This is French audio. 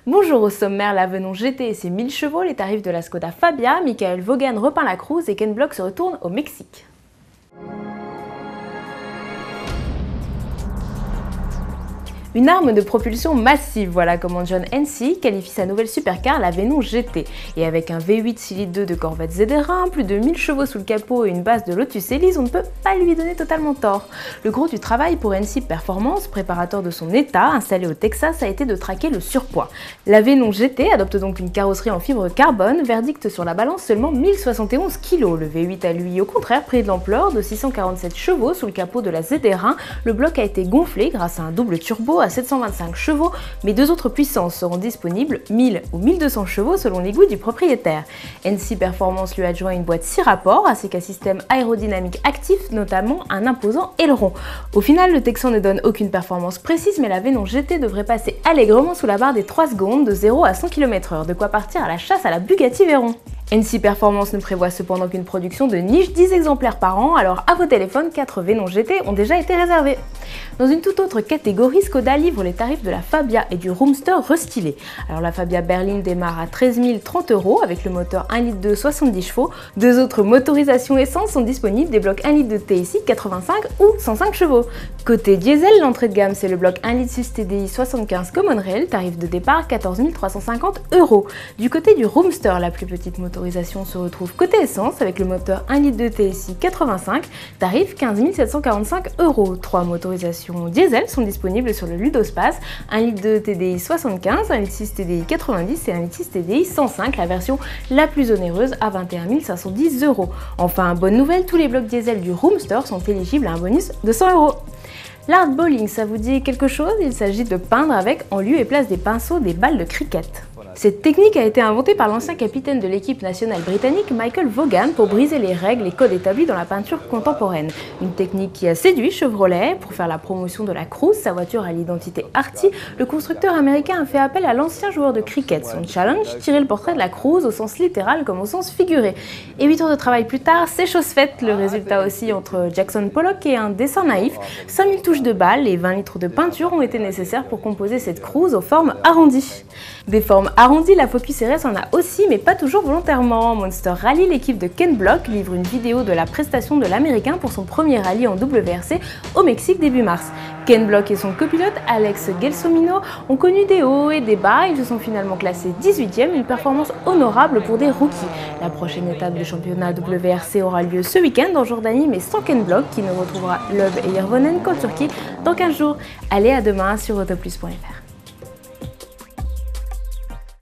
Bonjour, au sommaire, la Venon GT et ses 1000 chevaux, les tarifs de la Skoda Fabia, Michael Vaughan repeint la Cruze et Ken Block se retourne au Mexique. Une arme de propulsion massive, voilà comment John Hensey qualifie sa nouvelle supercar, la Venon GT. Et avec un V8 6 litres 2 de Corvette ZR1, plus de 1000 chevaux sous le capot et une base de Lotus Elise, on ne peut pas lui donner totalement tort. Le gros du travail pour Hensey Performance, préparateur de son état, installé au Texas, a été de traquer le surpoids. La Venon GT adopte donc une carrosserie en fibre carbone, verdict sur la balance seulement 1071 kg. Le V8 a lui au contraire pris de l'ampleur de 647 chevaux sous le capot de la ZR1. Le bloc a été gonflé grâce à un double turbo à 725 chevaux, mais deux autres puissances seront disponibles, 1000 ou 1200 chevaux selon les goûts du propriétaire. Hensey Performance lui adjoint une boîte 6 rapports ainsi qu'un système aérodynamique actif, notamment un imposant aileron. Au final, le Texan ne donne aucune performance précise, mais la Venon GT devrait passer allègrement sous la barre des 3 secondes de 0 à 100 km/h, de quoi partir à la chasse à la Bugatti Veyron. Hensey Performance ne prévoit cependant qu'une production de niche 10 exemplaires par an, alors à vos téléphones, 4 Venon GT ont déjà été réservés. Dans une toute autre catégorie, Skoda livre les tarifs de la Fabia et du Roomster restylé. Alors la Fabia berline démarre à 13 030 € avec le moteur 1,2 litre 70 chevaux. Deux autres motorisations essence sont disponibles, des blocs 1 litre de TSI 85 ou 105 chevaux. Côté diesel, l'entrée de gamme c'est le bloc 1 litre 6 TDI 75 Common Rail, tarif de départ 14 350 €. Du côté du Roomster, la plus petite motorisation se retrouve côté essence avec le moteur 1 litre de TSI 85, tarif 15 745 €. Trois motorisations diesel sont disponibles sur le Ludospace, 1 litre de TDI 75, 1 litre 6 TDI 90 et 1 litre 6 TDI 105, la version la plus onéreuse à 21 510 €. Enfin, bonne nouvelle, tous les blocs diesel du Roomster sont éligibles à un bonus de 100 €. L'art bowling, ça vous dit quelque chose? Il s'agit de peindre avec, en lieu et place des pinceaux, des balles de cricket. Cette technique a été inventée par l'ancien capitaine de l'équipe nationale britannique Michael Vaughan pour briser les règles et codes établis dans la peinture contemporaine. Une technique qui a séduit Chevrolet. Pour faire la promotion de la Cruze, sa voiture à l'identité arty, le constructeur américain a fait appel à l'ancien joueur de cricket. Son challenge, tirer le portrait de la Cruze au sens littéral comme au sens figuré. Et 8 heures de travail plus tard, c'est chose faite. Le résultat aussi entre Jackson Pollock et un dessin naïf. 5000 touches de balles et 20 litres de peinture ont été nécessaires pour composer cette Cruze aux formes arrondies. Des formes arrondies, la Focus RS en a aussi, mais pas toujours volontairement. Monster Rally, l'équipe de Ken Block, livre une vidéo de la prestation de l'Américain pour son premier rallye en WRC au Mexique début mars. Ken Block et son copilote Alex Gelsomino ont connu des hauts et des bas. Ils se sont finalement classés 18e, une performance honorable pour des rookies. La prochaine étape du championnat WRC aura lieu ce week-end en Jordanie, mais sans Ken Block, qui ne retrouvera Lub et Hirvonen qu'en Turquie dans 15 jours. Allez, à demain sur autoplus.fr.